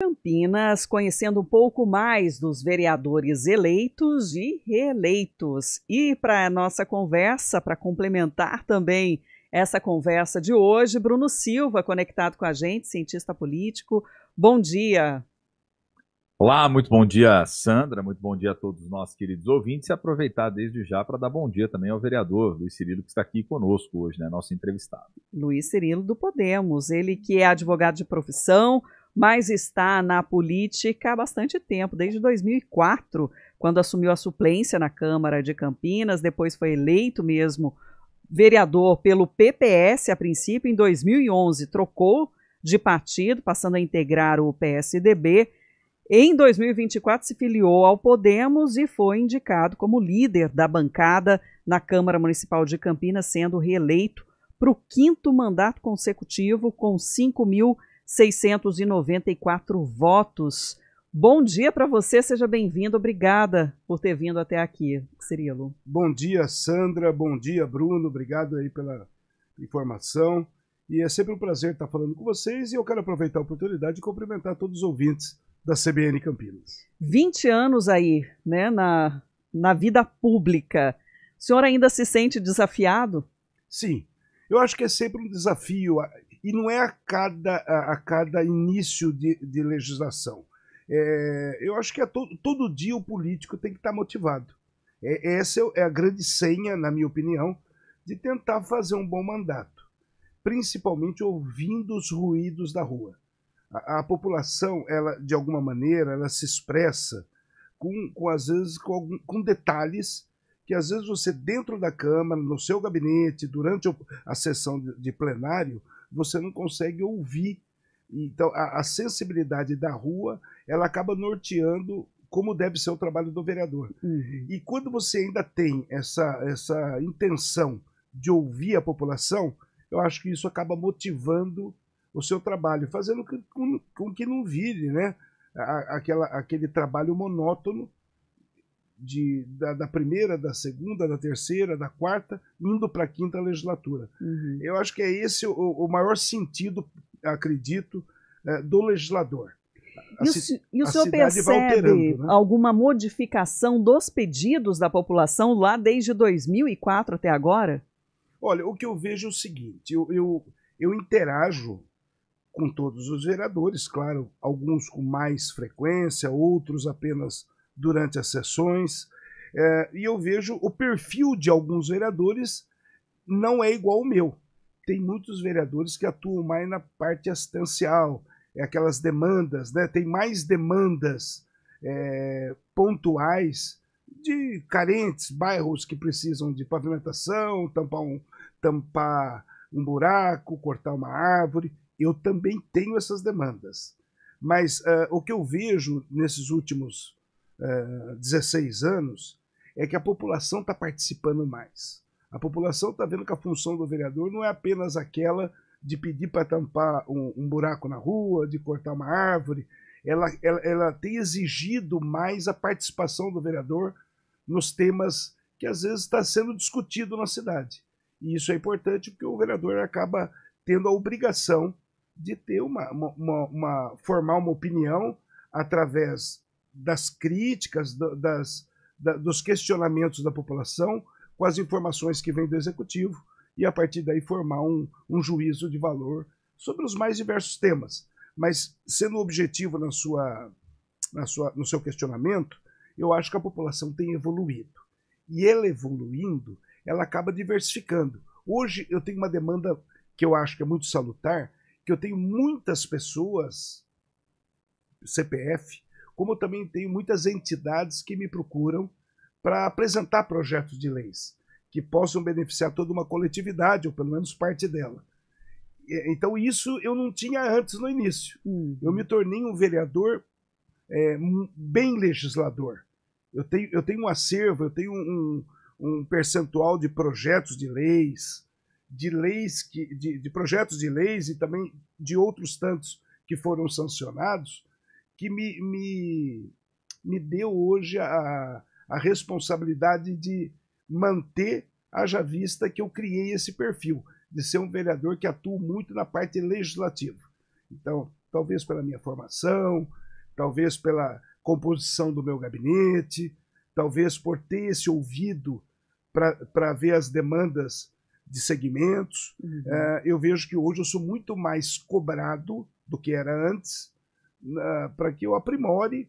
Campinas, conhecendo um pouco mais dos vereadores eleitos e reeleitos. E para a nossa conversa, para complementar também essa conversa de hoje, Bruno Silva, conectado com a gente, cientista político. Bom dia. Olá, muito bom dia, Sandra, muito bom dia a todos os nossos queridos ouvintes e aproveitar desde já para dar bom dia também ao vereador Luiz Cirilo, que está aqui conosco hoje, né, nosso entrevistado. Luiz Cirilo do Podemos, ele que é advogado de profissão, mas está na política há bastante tempo, desde 2004, quando assumiu a suplência na Câmara de Campinas, depois foi eleito mesmo vereador pelo PPS a princípio, em 2011 trocou de partido, passando a integrar o PSDB. Em 2024 se filiou ao Podemos e foi indicado como líder da bancada na Câmara Municipal de Campinas, sendo reeleito para o 5º mandato consecutivo com 5.694 votos. Bom dia para você, seja bem-vindo, obrigada por ter vindo até aqui, Cirilo. Bom dia, Sandra, bom dia, Bruno, obrigado aí pela informação. E é sempre um prazer estar falando com vocês e eu quero aproveitar a oportunidade de cumprimentar todos os ouvintes da CBN Campinas. 20 anos aí, né, na vida pública. O senhor ainda se sente desafiado? Sim, eu acho que é sempre um desafio, e não é a cada início de legislação. Eu acho que todo dia o político tem que estar motivado. Essa é a grande senha, na minha opinião, de tentar fazer um bom mandato, principalmente ouvindo os ruídos da rua. A população, ela, de alguma maneira, ela se expressa às vezes, com detalhes que, às vezes, você dentro da Câmara, no seu gabinete, durante a sessão de plenário, você não consegue ouvir. Então, a sensibilidade da rua, ela acaba norteando como deve ser o trabalho do vereador. Uhum. E quando você ainda tem essa intenção de ouvir a população, eu acho que isso acaba motivando o seu trabalho, fazendo com que não vire, né, aquele trabalho monótono da primeira, da segunda, da terceira, da quarta, indo para a 5ª legislatura. Uhum. Eu acho que é esse o maior sentido, acredito, do legislador. E o senhor percebe, né, alguma modificação dos pedidos da população lá desde 2004 até agora? Olha, o que eu vejo é o seguinte, eu interajo com todos os vereadores, claro, alguns com mais frequência, outros apenas durante as sessões, e eu vejo o perfil de alguns vereadores não é igual ao meu. Tem muitos vereadores que atuam mais na parte assistencial, aquelas demandas, né? Tem mais demandas pontuais de carentes, bairros que precisam de pavimentação, tampar um buraco, cortar uma árvore. Eu também tenho essas demandas. Mas o que eu vejo nesses últimos 16 anos é que a população está participando mais. A população está vendo que a função do vereador não é apenas aquela de pedir para tampar um buraco na rua, de cortar uma árvore. Ela tem exigido mais a participação do vereador nos temas que às vezes está sendo discutido na cidade. E isso é importante porque o vereador acaba tendo a obrigação de ter formar uma opinião através das críticas, dos questionamentos da população, com as informações que vêm do executivo, e a partir daí formar um juízo de valor sobre os mais diversos temas. Mas, sendo objetivo no seu questionamento, eu acho que a população tem evoluído. E ela evoluindo, ela acaba diversificando. Hoje eu tenho uma demanda que eu acho que é muito salutar, que eu tenho muitas pessoas, CPF, como eu também tenho muitas entidades que me procuram para apresentar projetos de leis que possam beneficiar toda uma coletividade, ou pelo menos parte dela. Então isso eu não tinha antes no início. Eu me tornei um vereador bem legislador. Eu tenho um acervo, eu tenho um percentual de projetos de leis, de projetos de leis e também de outros tantos que foram sancionados, que me deu hoje a responsabilidade de manter, haja vista que eu criei esse perfil, de ser um vereador que atua muito na parte legislativa. Então, talvez pela minha formação, talvez pela composição do meu gabinete, talvez por ter esse ouvido para ver as demandas de segmentos. Eu vejo que hoje eu sou muito mais cobrado do que era antes, para que eu aprimore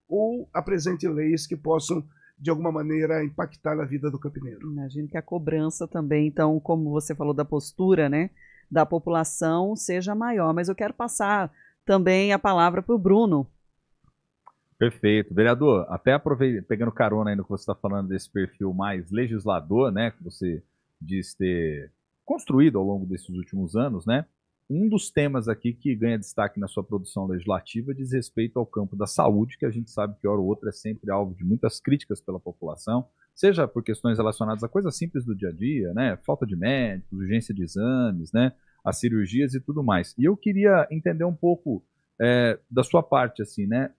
ou apresente leis que possam, de alguma maneira, impactar na vida do campineiro. Imagino que a cobrança também, então, como você falou da postura, né, da população, seja maior. Mas eu quero passar também a palavra para o Bruno. Perfeito. Vereador, até pegando carona aí no que você está falando desse perfil mais legislador, né, que você diz ter construído ao longo desses últimos anos, né, um dos temas aqui que ganha destaque na sua produção legislativa diz respeito ao campo da saúde, que a gente sabe que hora ou outra é sempre alvo de muitas críticas pela população, seja por questões relacionadas a coisas simples do dia a dia, né, falta de médicos, urgência de exames, né, as cirurgias e tudo mais. E eu queria entender um pouco da sua parte, assim, né,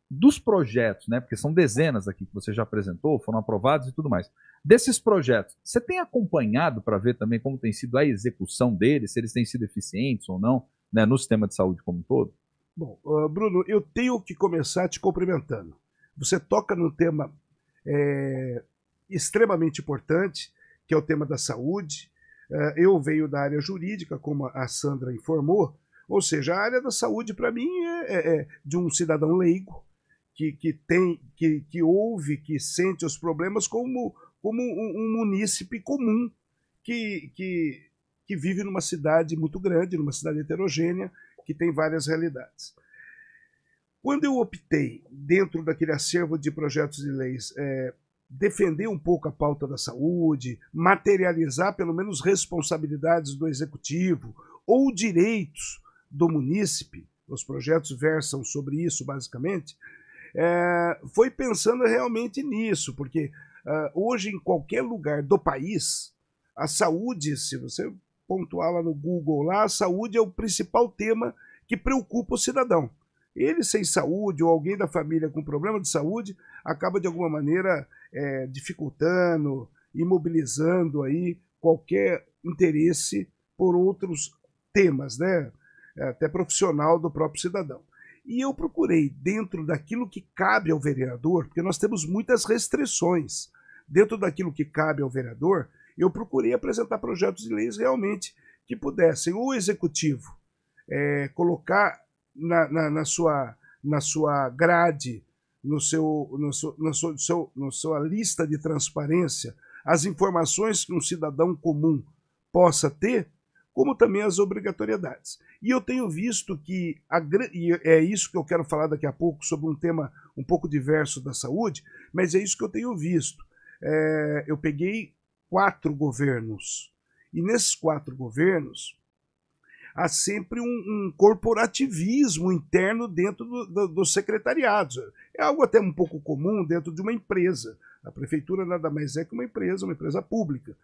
dos projetos, né, porque são dezenas aqui que você já apresentou, foram aprovados e tudo mais. Desses projetos, você tem acompanhado para ver também como tem sido a execução deles, se eles têm sido eficientes ou não, né, no sistema de saúde como um todo? Bom, Bruno, eu tenho que começar te cumprimentando. Você toca num tema extremamente importante, que é o tema da saúde. Eu venho da área jurídica, como a Sandra informou, ou seja, a área da saúde para mim é de um cidadão leigo, que ouve, que sente os problemas como um munícipe comum que vive numa cidade muito grande, numa cidade heterogênea, que tem várias realidades. Quando eu optei, dentro daquele acervo de projetos de leis, defender um pouco a pauta da saúde, materializar pelo menos responsabilidades do executivo ou direitos do munícipe, os projetos versam sobre isso basicamente, foi pensando realmente nisso, porque hoje em qualquer lugar do país, a saúde, se você pontuar lá no Google, lá, a saúde é o principal tema que preocupa o cidadão. Ele sem saúde ou alguém da família com problema de saúde acaba de alguma maneira dificultando, imobilizando aí qualquer interesse por outros temas, né? Até profissional do próprio cidadão. E eu procurei, dentro daquilo que cabe ao vereador, porque nós temos muitas restrições, dentro daquilo que cabe ao vereador, eu procurei apresentar projetos de leis realmente que pudessem o executivo colocar na sua grade, na sua lista de transparência, as informações que um cidadão comum possa ter, como também as obrigatoriedades. E eu tenho visto que, e é isso que eu quero falar daqui a pouco, sobre um tema um pouco diverso da saúde, mas é isso que eu tenho visto. Eu peguei 4 governos, e nesses 4 governos há sempre um corporativismo interno dentro dos secretariados. É algo até um pouco comum dentro de uma empresa. A prefeitura nada mais é que uma empresa pública.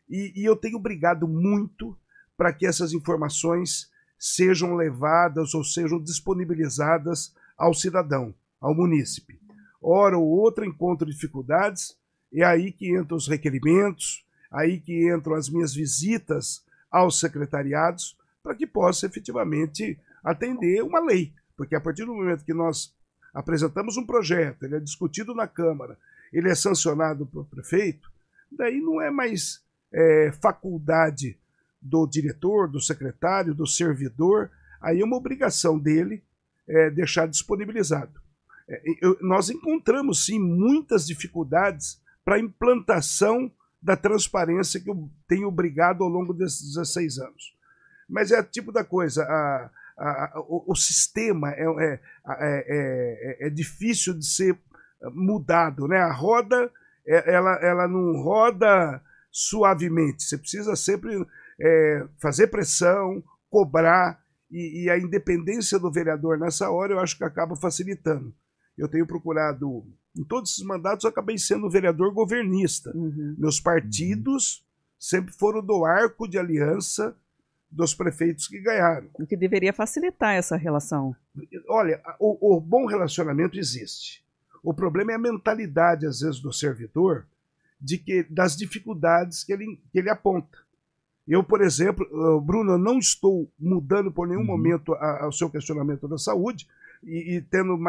E eu tenho brigado muito para que essas informações sejam levadas ou sejam disponibilizadas ao cidadão, ao munícipe. Hora ou outra encontro dificuldades, é aí que entram os requerimentos, aí que entram as minhas visitas aos secretariados, para que possa efetivamente atender uma lei. Porque a partir do momento que nós apresentamos um projeto, ele é discutido na Câmara, ele é sancionado pelo prefeito, daí não é mais faculdade do diretor, do secretário, do servidor, aí é uma obrigação dele deixar disponibilizado. Nós encontramos, sim, muitas dificuldades para a implantação da transparência que eu tenho brigado ao longo desses 16 anos. Mas é tipo da coisa, o sistema é difícil de ser mudado, né? A roda, ela não roda suavemente, você precisa sempre fazer pressão, cobrar, e a independência do vereador nessa hora eu acho que acaba facilitando. Eu tenho procurado, em todos esses mandatos eu acabei sendo vereador governista. Meus partidos sempre foram do arco de aliança dos prefeitos que ganharam. O que deveria facilitar essa relação. Olha, o bom relacionamento existe. O problema é a mentalidade, às vezes, do servidor, das dificuldades que ele aponta. Eu, por exemplo, Bruno, eu não estou mudando por nenhum momento o seu questionamento da saúde e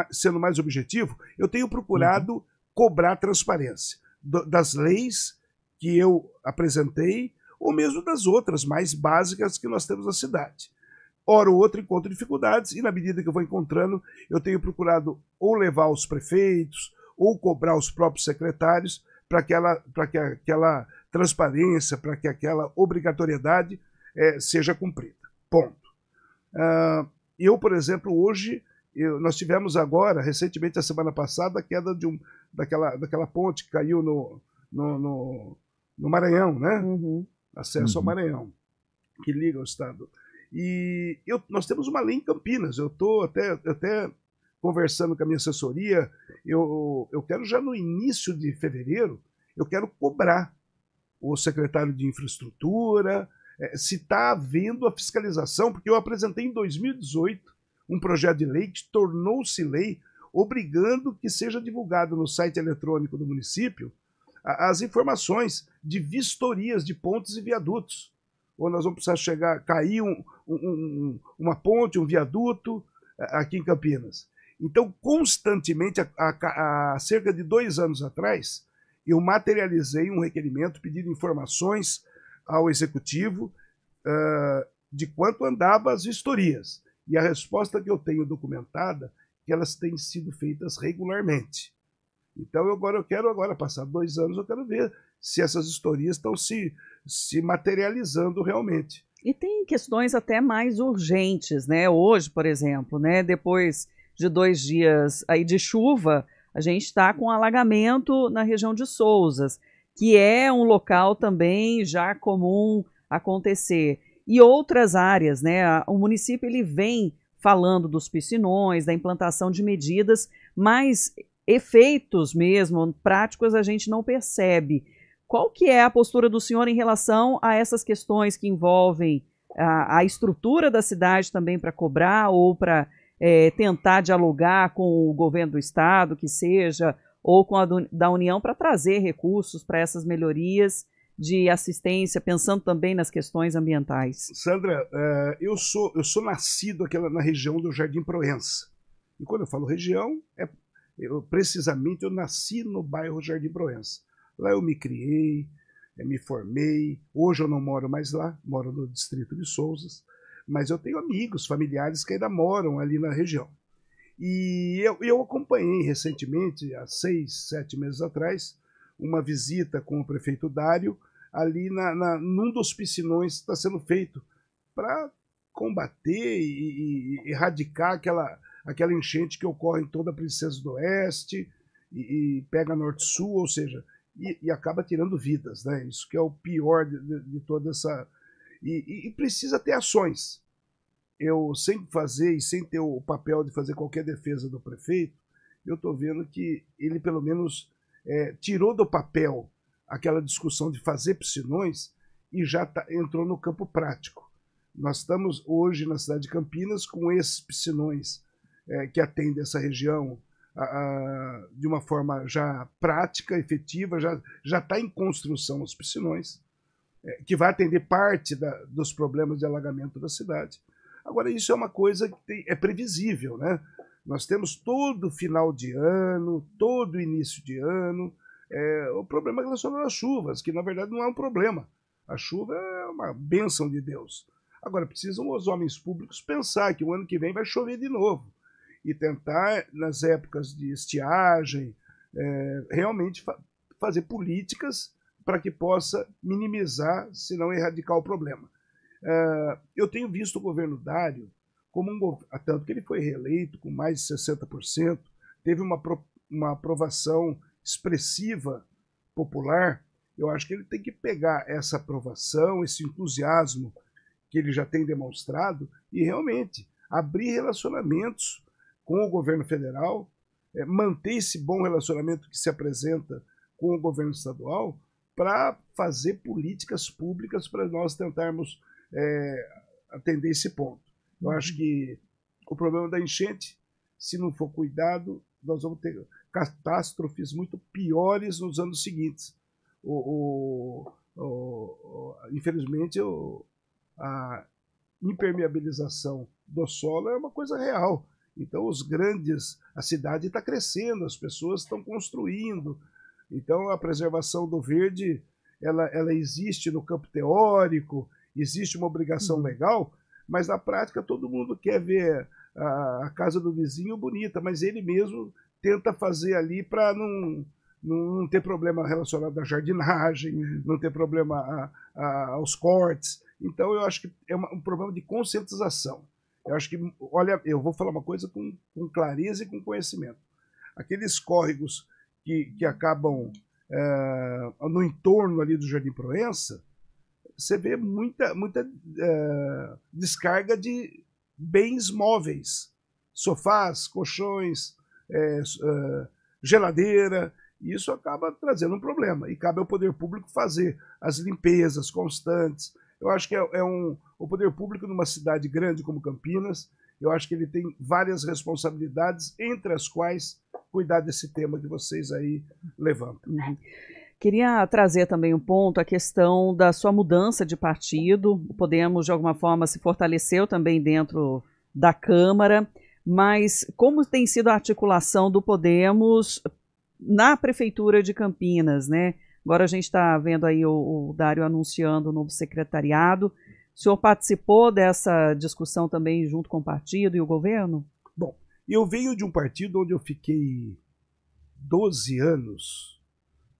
sendo mais objetivo, eu tenho procurado cobrar transparência das leis que eu apresentei ou mesmo das outras mais básicas que nós temos na cidade. Hora ou outra encontro dificuldades e na medida que eu vou encontrando, eu tenho procurado ou levar aos prefeitos ou cobrar os próprios secretários para que aquela transparência, para que aquela obrigatoriedade seja cumprida. Ponto. Eu, por exemplo, hoje, nós tivemos agora, recentemente, a semana passada, a queda daquela ponte que caiu no Maranhão, né? Acesso ao Maranhão, que liga ao estado. E nós temos uma lei em Campinas, eu estou até conversando com a minha assessoria, eu quero já no início de fevereiro, eu quero cobrar o secretário de infraestrutura, se está havendo a fiscalização, porque eu apresentei em 2018 um projeto de lei que tornou-se lei, obrigando que seja divulgado no site eletrônico do município as informações de vistorias de pontes e viadutos. Ou nós vamos precisar cair uma ponte, um viaduto aqui em Campinas. Então, constantemente, há cerca de 2 anos atrás, eu materializei um requerimento pedindo informações ao Executivo de quanto andavam as vistorias. E a resposta que eu tenho documentada é que elas têm sido feitas regularmente. Então, eu quero passar 2 anos, eu quero ver se essas vistorias estão se materializando realmente. E tem questões até mais urgentes, né? Hoje, por exemplo, né? Depois de 2 dias aí de chuva, a gente está com alagamento na região de Sousas, que é um local também já comum acontecer. E outras áreas, né? O município ele vem falando dos piscinões, da implantação de medidas, mas efeitos mesmo, práticos, a gente não percebe. Qual que é a postura do senhor em relação a essas questões que envolvem a estrutura da cidade também para cobrar ou para tentar dialogar com o governo do estado, que seja, ou com a da União para trazer recursos para essas melhorias de assistência, pensando também nas questões ambientais? Sandra, eu sou nascido na região do Jardim Proença. E quando eu falo região, precisamente eu nasci no bairro Jardim Proença. Lá eu me criei, me formei. Hoje eu não moro mais lá, moro no distrito de Sousas, mas eu tenho amigos, familiares que ainda moram ali na região. E eu acompanhei recentemente, há 6, 7 meses atrás, uma visita com o prefeito Dário ali num dos piscinões que está sendo feito para combater e erradicar aquela enchente que ocorre em toda a Princesa do Oeste e pega Norte-Sul, ou seja, e acaba tirando vidas, né? Isso que é o pior de toda essa... E precisa ter ações. Eu, sem fazer e sem ter o papel de fazer qualquer defesa do prefeito, eu estou vendo que ele, pelo menos, tirou do papel aquela discussão de fazer piscinões e já entrou no campo prático. Nós estamos hoje na cidade de Campinas com esses piscinões que atendem essa região de uma forma já prática, efetiva, já está em construção os piscinões, que vai atender parte dos problemas de alagamento da cidade. Agora, isso é uma coisa que é previsível, né? Nós temos todo final de ano, todo início de ano, o problema relacionado às chuvas, que na verdade não é um problema. A chuva é uma bênção de Deus. Agora, precisam os homens públicos pensar que o ano que vem vai chover de novo e tentar, nas épocas de estiagem, realmente fazer políticas para que possa minimizar, se não erradicar o problema. Eu tenho visto o governo Dário como tanto que ele foi reeleito com mais de 60%, teve uma aprovação expressiva popular. Eu acho que ele tem que pegar essa aprovação, esse entusiasmo que ele já tem demonstrado e realmente abrir relacionamentos com o governo federal, manter esse bom relacionamento que se apresenta com o governo estadual para fazer políticas públicas para nós tentarmos atender esse ponto. Eu acho que o problema da enchente, se não for cuidado, nós vamos ter catástrofes muito piores nos anos seguintes. O Infelizmente, a impermeabilização do solo é uma coisa real. Então, a cidade está crescendo, as pessoas estão construindo. Então, a preservação do verde, ela existe no campo teórico, existe uma obrigação legal, mas na prática todo mundo quer ver a casa do vizinho bonita, mas ele mesmo tenta fazer ali para não ter problema relacionado à jardinagem, não ter problema aos cortes. Então, eu acho que é um problema de conscientização. Eu acho que, olha, eu vou falar uma coisa com clareza e com conhecimento. Aqueles córregos que acabam no entorno ali do Jardim Proença, você vê muita descarga de bens móveis, sofás, colchões, geladeira, e isso acaba trazendo um problema, e cabe ao poder público fazer as limpezas constantes. Eu acho que o poder público numa cidade grande como Campinas, eu acho que ele tem várias responsabilidades, entre as quais cuidar desse tema que vocês aí levantam. Queria trazer também um ponto, a questão da sua mudança de partido. O Podemos, de alguma forma, se fortaleceu também dentro da Câmara, mas como tem sido a articulação do Podemos na Prefeitura de Campinas, né? Agora a gente está vendo aí o Dário anunciando o novo secretariado. O senhor participou dessa discussão também junto com o partido e o governo? Bom, eu venho de um partido onde eu fiquei 12 anos,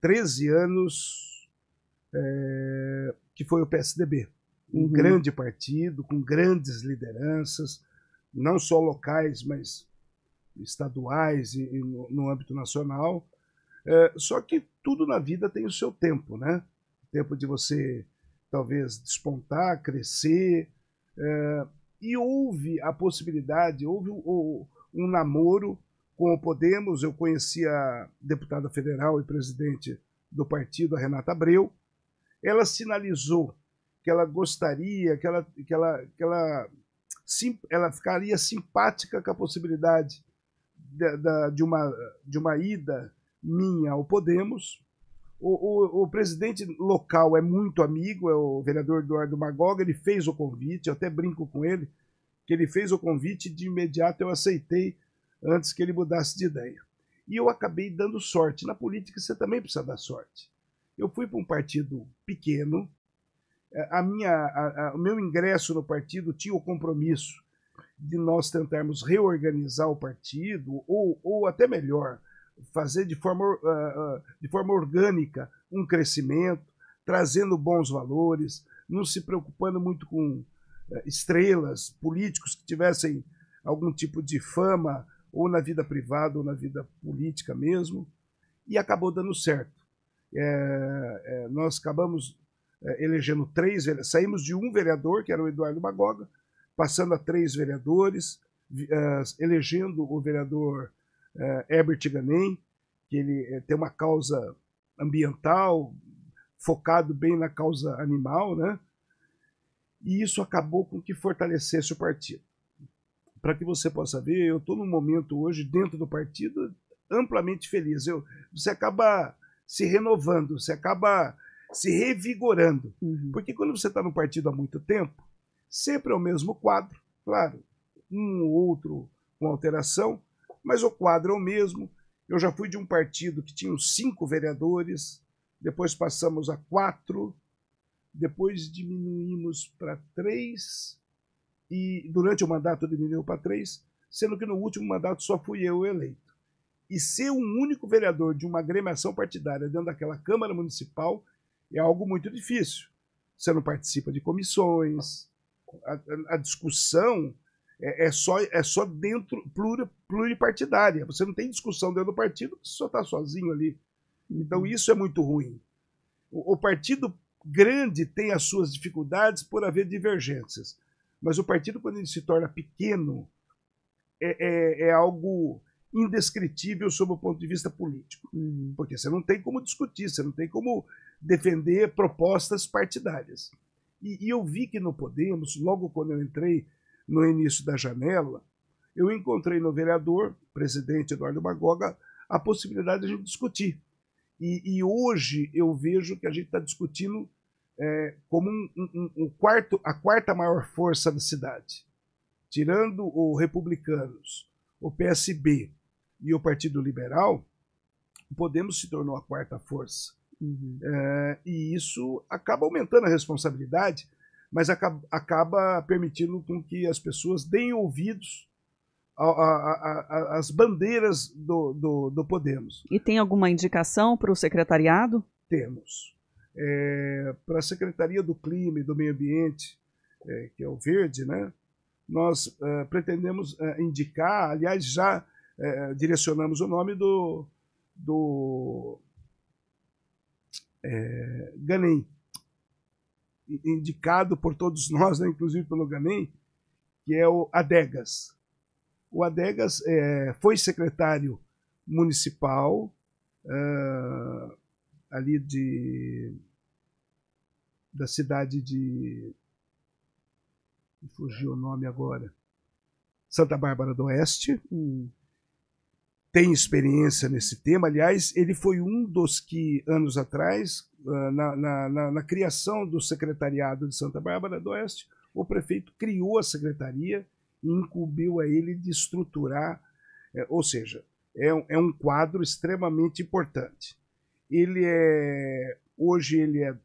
13 anos, que foi o PSDB. Um grande partido, com grandes lideranças, não só locais, mas estaduais e no âmbito nacional. Só que tudo na vida tem o seu tempo, né? O tempo de você, talvez, despontar, crescer. E houve a possibilidade, houve um namoro com o Podemos. Eu conheci a deputada federal e presidente do partido, a Renata Abreu. Ela sinalizou que ela gostaria, que ela ficaria simpática com a possibilidade de uma ida minha ao Podemos. O presidente local é muito amigo, é o vereador Eduardo Magoga. Ele fez o convite, eu até brinco com ele, que ele fez o convite e de imediato eu aceitei antes que ele mudasse de ideia. E eu acabei dando sorte. Na política você também precisa dar sorte. Eu fui para um partido pequeno, o meu ingresso no partido tinha o compromisso de nós tentarmos reorganizar o partido, ou até melhor, fazer de forma orgânica um crescimento, trazendo bons valores, não se preocupando muito com estrelas, políticos que tivessem algum tipo de fama, ou na vida privada, ou na vida política mesmo, e acabou dando certo. Nós acabamos elegendo 3, saímos de um vereador, que era o Eduardo Magoga, passando a 3 vereadores, elegendo o vereador Herbert Ganem, que ele tem uma causa ambiental, focado bem na causa animal, né? E isso acabou com que fortalecesse o partido. Para que você possa ver, eu estou num momento hoje dentro do partido amplamente feliz. Você acaba se renovando, você acaba se revigorando. Porque quando você está no partido há muito tempo, sempre é o mesmo quadro, claro, um ou outro com alteração, mas o quadro é o mesmo. Eu já fui de um partido que tinha 5 vereadores, depois passamos a 4, depois diminuímos para 3, e durante o mandato diminuiu para 3, sendo que no último mandato só fui eu eleito. E ser um único vereador de uma agremiação partidária dentro daquela Câmara Municipal é algo muito difícil. Você não participa de comissões, a discussão é só dentro, pluripartidária. Você não tem discussão dentro do partido, você só está sozinho ali. Então isso é muito ruim. O partido grande tem as suas dificuldades por haver divergências, mas o partido, quando ele se torna pequeno, é algo indescritível sob o ponto de vista político. Porque você não tem como discutir, você não tem como defender propostas partidárias. E eu vi que no Podemos, logo quando eu entrei no início da janela, eu encontrei no vereador, presidente Eduardo Magoga, a possibilidade de a gente discutir. E hoje eu vejo que a gente está discutindo como a quarta maior força da cidade. Tirando o Republicanos, o PSB e o Partido Liberal, o Podemos se tornou a quarta força. E isso acaba aumentando a responsabilidade, mas acaba permitindo com que as pessoas deem ouvidos às bandeiras do Podemos. E tem alguma indicação para o secretariado? Temos. Para a Secretaria do Clima e do Meio Ambiente, que é o Verde, né, nós pretendemos indicar, aliás, já direcionamos o nome do Ganem, indicado por todos nós, né, inclusive pelo Ganem, que é o Adegas. O Adegas foi secretário municipal ali da cidade de... fugiu o nome agora. Santa Bárbara do Oeste. Tem experiência nesse tema. Aliás, ele foi um dos que, anos atrás, na criação do secretariado de Santa Bárbara do Oeste, o prefeito criou a secretaria e incumbiu a ele de estruturar, ou seja, é um quadro extremamente importante. Hoje ele é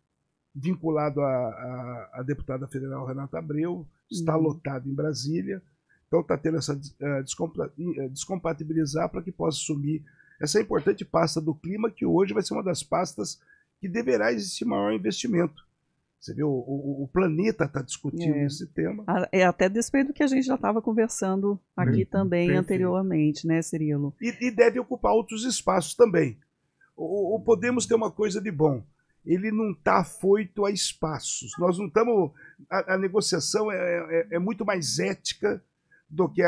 vinculado à deputada federal Renata Abreu, está lotado em Brasília, então está tendo essa descompatibilizar para que possa assumir essa importante pasta do clima, que hoje vai ser uma das pastas que deverá existir maior investimento. Você vê, o planeta está discutindo esse tema. Até despeito do que a gente já estava conversando aqui também anteriormente, né, Cirilo? E deve ocupar outros espaços também. O Podemos ter uma coisa de bom. Ele não está afoito a espaços. Nós não estamos... A negociação é muito mais ética do que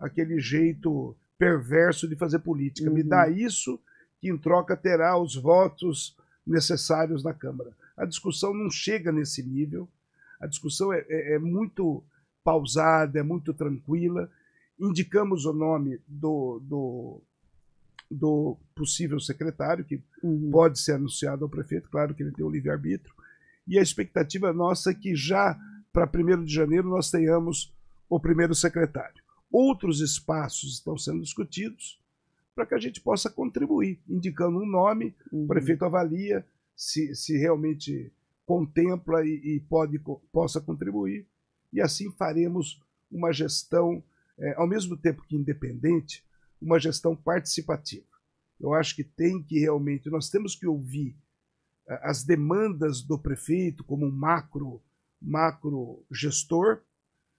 aquele jeito perverso de fazer política. Me dá isso, que em troca terá os votos necessários na Câmara. A discussão não chega nesse nível. A discussão é muito pausada, é muito tranquila. Indicamos o nome do possível secretário, que pode ser anunciado ao prefeito, claro que ele tem o livre-arbítrio, e a expectativa nossa é que já para 1º de janeiro nós tenhamos o primeiro secretário. Outros espaços estão sendo discutidos para que a gente possa contribuir, indicando um nome, o prefeito avalia se realmente contempla e possa contribuir, e assim faremos uma gestão, ao mesmo tempo que independente, uma gestão participativa. Eu acho que nós temos que ouvir as demandas do prefeito como um macro gestor,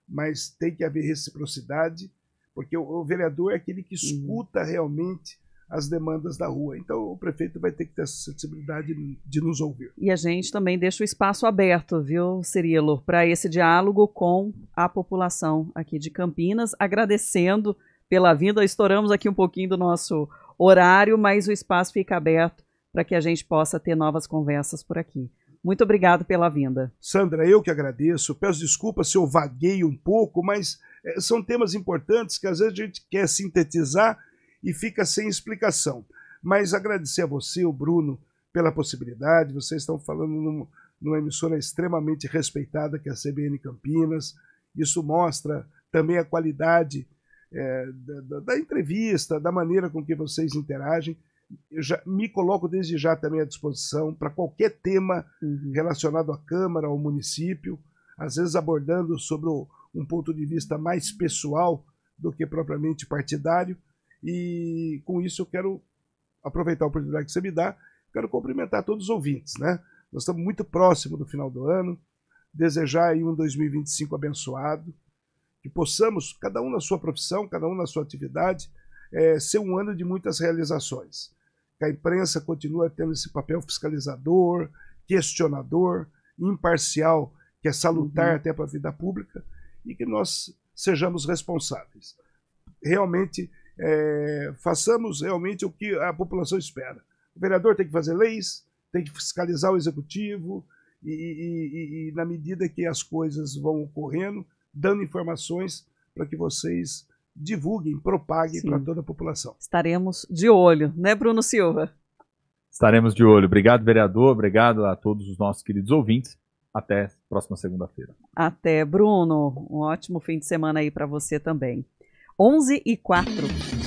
mas tem que haver reciprocidade, porque o vereador é aquele que escuta realmente as demandas da rua. Então o prefeito vai ter que ter essa sensibilidade de nos ouvir. E a gente também deixa o espaço aberto, viu, Cirilo, para esse diálogo com a população aqui de Campinas, agradecendo pela vinda. Estouramos aqui um pouquinho do nosso horário, mas o espaço fica aberto para que a gente possa ter novas conversas por aqui. Muito obrigado pela vinda. Sandra, eu que agradeço. Peço desculpas se eu vaguei um pouco, mas são temas importantes que às vezes a gente quer sintetizar e fica sem explicação. Mas agradecer a você, o Bruno, pela possibilidade. Vocês estão falando numa emissora extremamente respeitada, que é a CBN Campinas. Isso mostra também a qualidade da entrevista, da maneira com que vocês interagem. Eu me coloco desde já também à disposição para qualquer tema relacionado à Câmara, ao município, às vezes abordando sobre um ponto de vista mais pessoal do que propriamente partidário. E com isso eu quero aproveitar a oportunidade que você me dá, quero cumprimentar todos os ouvintes, né? Nós estamos muito próximos do final do ano, desejar aí um 2025 abençoado, que possamos, cada um na sua profissão, cada um na sua atividade, ser um ano de muitas realizações. Que a imprensa continua tendo esse papel fiscalizador, questionador, imparcial, que é salutar até para a vida pública, e que nós sejamos responsáveis. Realmente, façamos realmente o que a população espera. O vereador tem que fazer leis, tem que fiscalizar o executivo, e na medida que as coisas vão ocorrendo, dando informações para que vocês divulguem, propaguem para toda a população. Estaremos de olho, né, Bruno Silva? Estaremos de olho. Obrigado, vereador. Obrigado a todos os nossos queridos ouvintes. Até próxima segunda-feira. Até, Bruno. Um ótimo fim de semana aí para você também. 11h04.